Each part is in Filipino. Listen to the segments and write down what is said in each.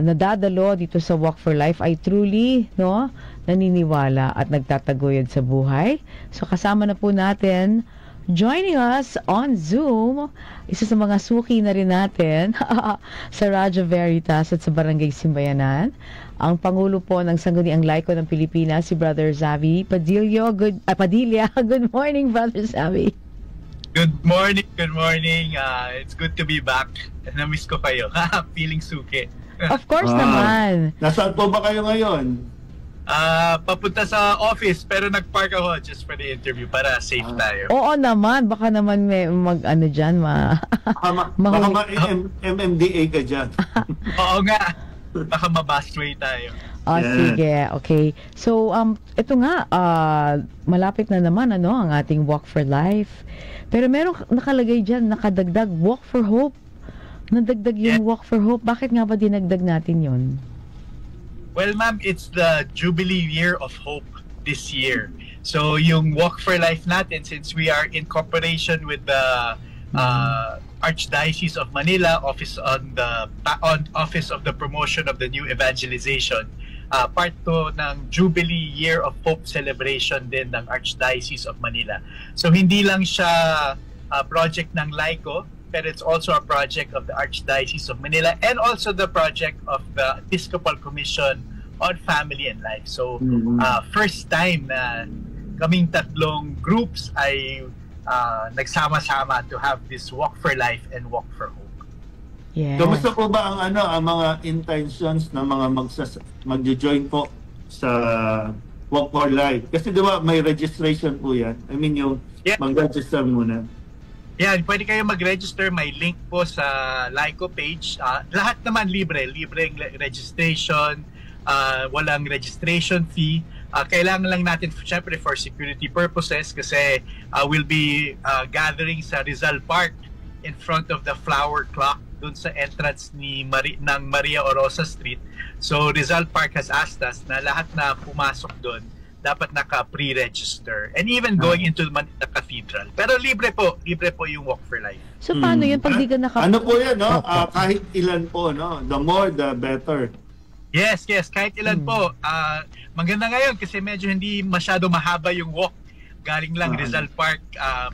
nadadalo dito sa Walk for Life ay truly naniniwala at nagtataguyod sa buhay. So kasama na po natin, joining us on Zoom, isa sa mga suki na rin natin sa Radyo Veritas at sa Barangay Simbayanan, ang Pangulo po ng Sangguniang Laiko ng Pilipinas, si Brother Xavi Padilla. Good morning, Brother Xavi. Good morning, good morning. It's good to be back. Na-miss ko kayo. Feeling suki. Of course naman. Nasaan po ba kayo ngayon? Papunta sa office pero nag-park ako just for the interview para safe tayo. Oo naman, baka naman may mag-ano dyan, baka MMDA ka dyan. Oo nga, baka ma-busway tayo. Sige, okay. So, ito nga, malapit na naman ang ating Walk for Life. Pero meron nakalagay dyan, nakadagdag, Walk for Hope. Nadagdag yung Walk for Hope. Bakit nga ba dinagdag natin yun? Well, ma'am, it's the Jubilee Year of Hope this year. So, yung Walk for Life natin, since we are in cooperation with the Archdiocese of Manila, Office of the Promotion of the New Evangelization, part to ng Jubilee Year of Hope celebration din ng Archdiocese of Manila. So hindi lang siya project ng Laiko, but it's also a project of the Archdiocese of Manila and also the project of the Episcopal Commission on Family and Life. So first time na kaming tatlong groups ay nagsama-sama to have this Walk for Life and Walk for Hope. Yeah. Kamusta po ba ang mga intentions ng mga magjo-join po sa Walk for Life? Kasi di ba may registration po yan? I mean yung mag-register muna. Yan, pwede kayo mag-register. May link po sa Laiko page. Lahat naman libre. Libreng registration. Walang registration fee. Kailangan lang natin, syempre, for security purposes kasi we'll be gathering sa Rizal Park in front of the flower clock dun sa entrance ng Maria Orosa Street. So Rizal Park has asked us na lahat na pumasok dun dapat naka-pre-register and even going into Manila Cathedral. Pero libre po yung Walk for Life. So paano yun pag di ka Ano po yan, no? Kahit ilan po, no? The more, the better. Yes, kahit ilan po. Maganda ngayon kasi medyo hindi masyado mahaba yung walk. Galing lang Rizal Park,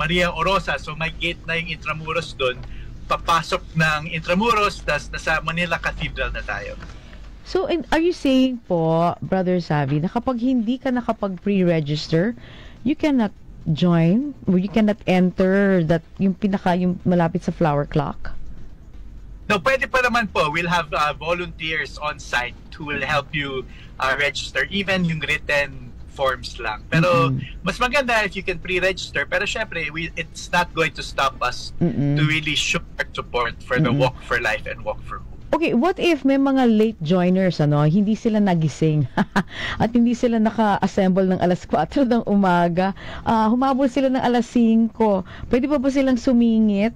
Maria Orosa. So may gate na yung Intramuros doon. Papasok ng Intramuros, tas nasa Manila Cathedral na tayo. So, are you saying po, Brother Xavi, na kapag hindi ka nakapag-pre-register, you cannot join, or you cannot enter yung malapit sa flower clock? No, pwede pa naman po. We'll have volunteers on site who will help you register, even yung written forms lang. Pero mas maganda if you can pre-register. Pero syempre, it's not going to stop us to really show our support for the Walk for Life and Walk for Hope. Okay, what if may mga late joiners, hindi sila nagising at hindi sila naka-assemble ng alas 4 ng umaga, humabol sila ng alas 5. Pwede pa ba silang sumingit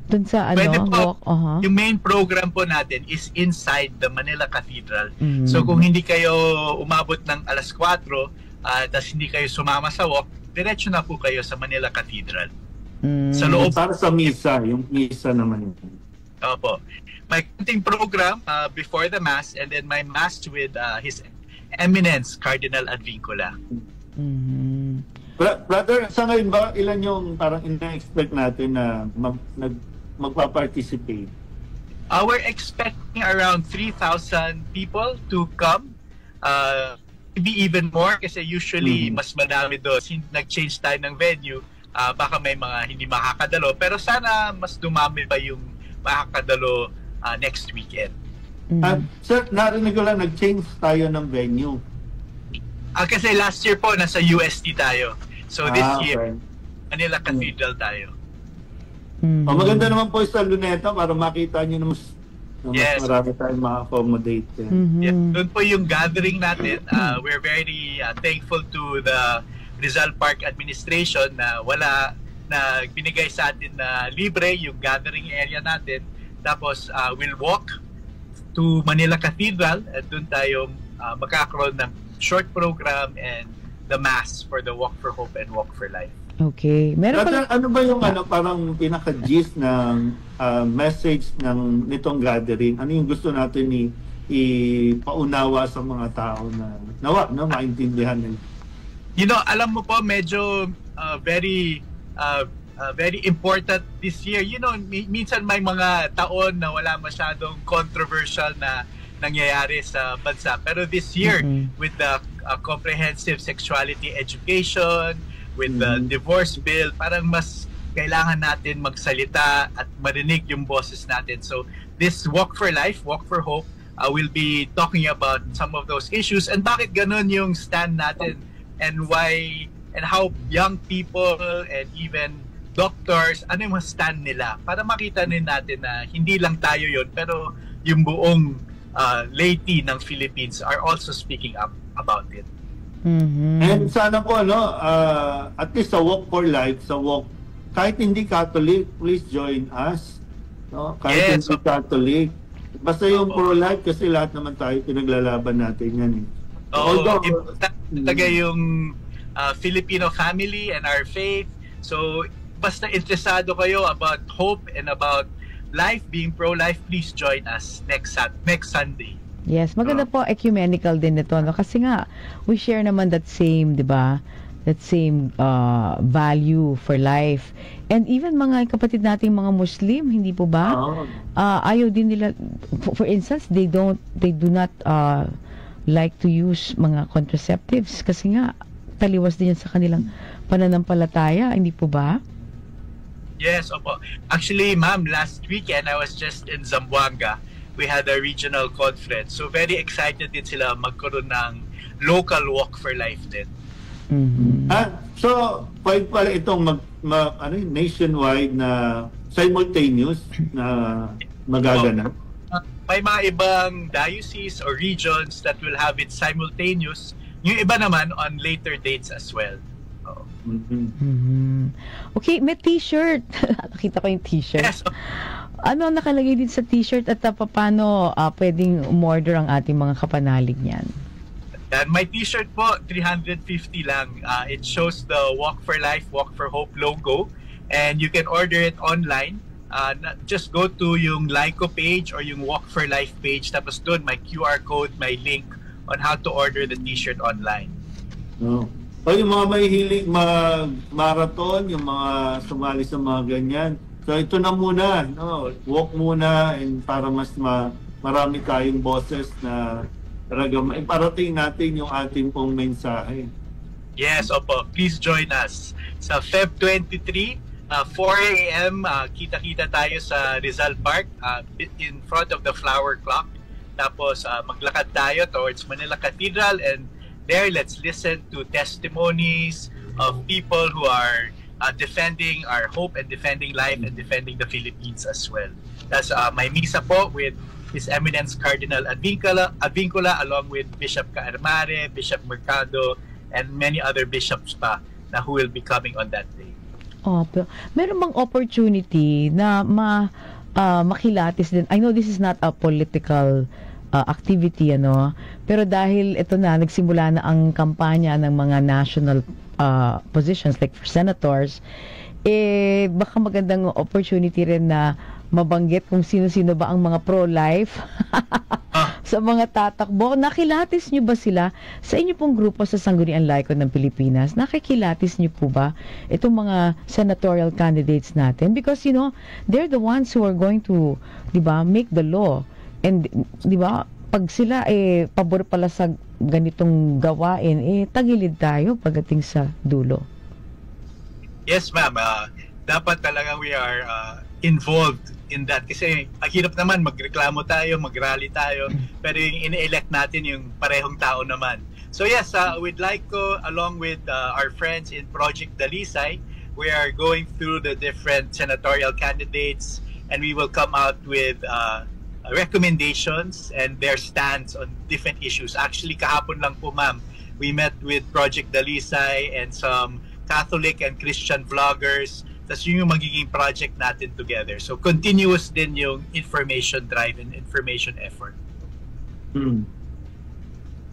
dun sa Pwede po. walk? Yung main program po natin is inside the Manila Cathedral. So kung hindi kayo umabot ng alas 4, tapos hindi kayo sumama sa walk, diretso na po kayo sa Manila Cathedral. Sa loob. Para sa misa, yung misa naman yun. Opo. May kunting program before the Mass and then my Mass with His Eminence, Cardinal Advincula. Brother, sa ngayon ba, ilan yung parang ina-expect natin na magpa-participate? We're expecting around 3,000 people to come. Maybe even more kasi usually mas madami doon. Nag-change tayo ng venue, baka may mga hindi makakadalo. Pero sana mas dumami pa yung makakadalo next weekend. Sir, narinig ko lang, nag-change tayo ng venue. Kasi last year po, nasa UST tayo. So this year, Manila Cathedral tayo. Maganda naman po sa Luneta para makita nyo na mas marami tayong ma-accommodate. Doon po yung gathering natin. We're very thankful to the Rizal Park administration na binigay sa atin na libre yung gathering area natin. Tapos we'll walk to Manila Cathedral at doon tayo magkakaroon ng short program and the Mass for the Walk for Hope and Walk for Life. Okay. Meron Pero pala, ano ba yung parang pinaka-gist ng message ng nitong gathering? Ano yung gusto natin ipaunawa sa mga tao na maintindihan nila? Alam mo po, medyo very important this year. Minsan may mga taon na wala masyadong controversial na nangyayari sa bansa. Pero this year, with the comprehensive sexuality education, with the divorce bill, parang mas kailangan natin magsalita at marinig yung boses natin. So this Walk for Life, Walk for Hope, will be talking about some of those issues and bakit ganun yung stand natin and why and how young people and even doctors, ano yung stand nila para makita din natin na hindi lang tayo yon pero yung buong laity ng Philippines are also speaking up about it. And sana po at least sa Walk for Life, kahit hindi Catholic, please join us. Kahit hindi Catholic, basta yung pro-life kasi lahat naman tayo pinaglalaban natin yan. Talaga yung Filipino family and our faith. So basta interesado kayo about hope and about life, being pro-life, please join us next Sunday. Yes, maganda po ecumenical din ito, kasi nga we share naman that same, 'di ba? That same value for life. And even mga kapatid nating mga Muslim, hindi po ba? Ayaw din nila, for instance, they do not like to use mga contraceptives kasi nga taliwas din yan sa kanilang pananampalataya, hindi po ba? Yes, opo. Actually, ma'am, last weekend I was just in Zamboanga. We had a regional conference. So very excited din sila magkaroon ng local Walk for Life din. So pwede pala itong nationwide na simultaneous na magaganap? May mga ibang diocese or regions that will have it simultaneous. Yung iba naman on later dates as well. Okay, may t-shirt. Nakita ko yung t-shirt. Yes. Ano nakalagay din sa t-shirt at paano pwedeng umorder ang ating mga kapanalig niyan? My t-shirt po, 350 lang. It shows the Walk for Life, Walk for Hope logo. And you can order it online. Just go to yung Lyco page or yung Walk for Life page. Tapos doon, may QR code, may link on how to order the t-shirt online. O yung mga may hilig mag-marathon, yung mga sumali sa mga ganyan. So ito na muna, walk muna and para mas marami tayong boses na talaga iparating natin yung ating pong mensahe. Yes, opo. Please join us. Sa Feb 23, 4 a.m., kita-kita tayo sa Rizal Park in front of the Flower Clock. Tapos maglakad tayo towards Manila Cathedral and there, let's listen to testimonies of people who are defending our hope and defending life and defending the Philippines as well. That's my misa po with His Eminence Cardinal Advincula along with Bishop Caermare, Bishop Mercado, and many other bishops pa na who will be coming on that day. Pero meron bang opportunity na makilatis din? I know this is not a political activity, pero dahil ito na, nagsimula na ang kampanya ng mga national positions like for senators, baka magandang opportunity rin na mabanggit kung sino-sino ba ang mga pro-life sa mga tatakbo. Nakilatis nyo ba sila sa inyo pong grupo sa Sangguniang Laiko ng Pilipinas? Nakikilatis nyo po ba itong mga senatorial candidates natin? Because, they're the ones who are going to, make the law. And, pag sila pabor pala sa ganitong gawain, tagilid tayo pagdating sa dulo. Yes, ma'am. Dapat talaga we are involved in that. Kasi ang hirap naman, magreklamo tayo, mag-rally tayo, pero yung ini-elect natin yung parehong tao naman. So yes, we'd like to, along with our friends in Project Dalisay, we are going through the different senatorial candidates and we will come out with recommendations and their stands on different issues. Actually, kahapon lang po, ma'am, we met with Project Dalisay and some Catholic and Christian vloggers. That's yung magiging project natin together. So, continuous din yung information drive and information effort.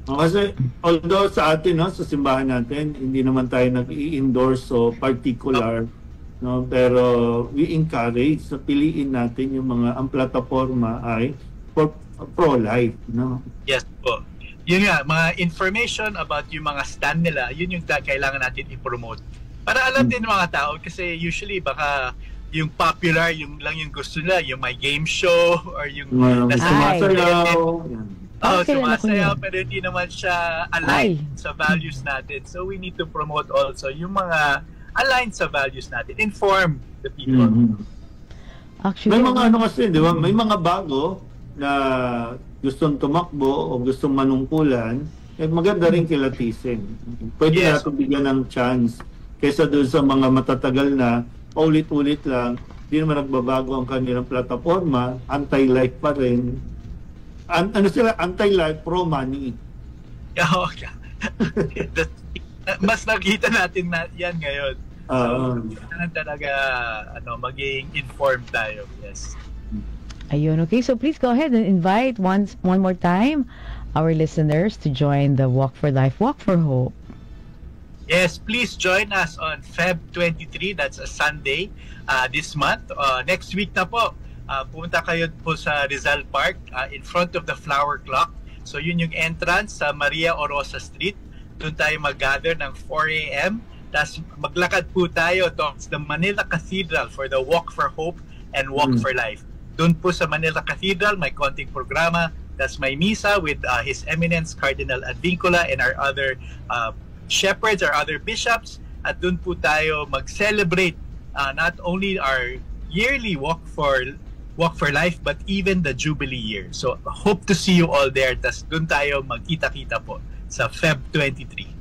Kasi although sa atin, no, sa simbahan natin, hindi naman tayo nag-i-endorse so particular, no, pero we encourage sa piliin natin yung mga ang plataforma ay for pro-life, no. Yes po. Yun nga, mga information about yung mga stand nila, yun yung kailangan natin i-promote. Para alam din ng mga tao, kasi usually baka yung popular, yung lang yung gusto nila, yung may game show, or yung sumasayaw. Sumasayaw, pero hindi naman siya aligned sa values natin. So we need to promote also yung mga aligned sa values natin. Inform the people. Actually, may mga ano kasi, di ba? May mga bago na gustong tumakbo o gustong manungkulan, eh maganda rin kilatisin. Pwede natin bigyan ng chance kaysa doon sa mga matatagal na ulit-ulit lang, hindi naman nagbabago ang kanilang plataforma, anti-life pa rin. Ano sila? Anti-life, pro-money. Mas nakita natin na yan ngayon. Kailangan talaga maging informed tayo. Yes. Ayun, okay. So please go ahead and invite one more time our listeners to join the Walk for Life, Walk for Hope. Yes, please join us on Feb 23. That's a Sunday this month. Next week na po. Pumunta kayo po sa Rizal Park in front of the Flower Clock. So yun yung entrance sa Maria Orosa Street. Doon tayo mag-gather ng 4 a.m. Tapos maglakad po tayo towards the Manila Cathedral for the Walk for Hope and Walk for Life. Doon po sa Manila Cathedral, may konting programa. That's may misa with His Eminence Cardinal Advincula and our other shepherds, our other bishops. At doon po tayo mag-celebrate not only our yearly Walk for Life, but even the Jubilee year. So, hope to see you all there. Tas doon tayo magkita-kita po sa Feb 23.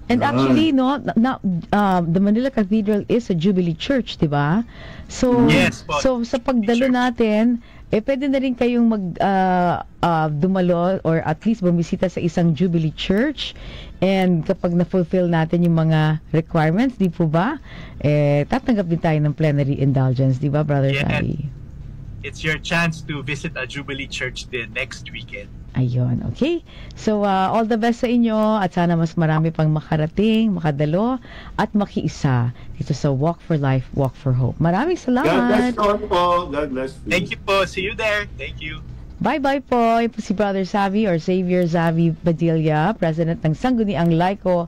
And actually, the Manila Cathedral is a Jubilee Church, di ba? So, yes, so sa pagdalo natin, pwede na rin kayong dumalo or at least bumisita sa isang Jubilee Church. And kapag na-fulfill natin yung mga requirements, di po ba? Tatanggap din tayo ng plenary indulgence, di ba, Brother Sally? It's your chance to visit a Jubilee Church din next weekend. Ayun, okay? So, all the best sa inyo at sana mas marami pang makarating, makadalo at makiisa dito sa Walk for Life, Walk for Hope. Maraming salamat! God bless all po. God bless you. Thank you po. See you there. Thank you. Bye-bye po. Ito si Brother Xavi or Xavier Xavi Padilla, President ng Sangguniang Laiko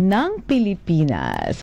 ng Pilipinas.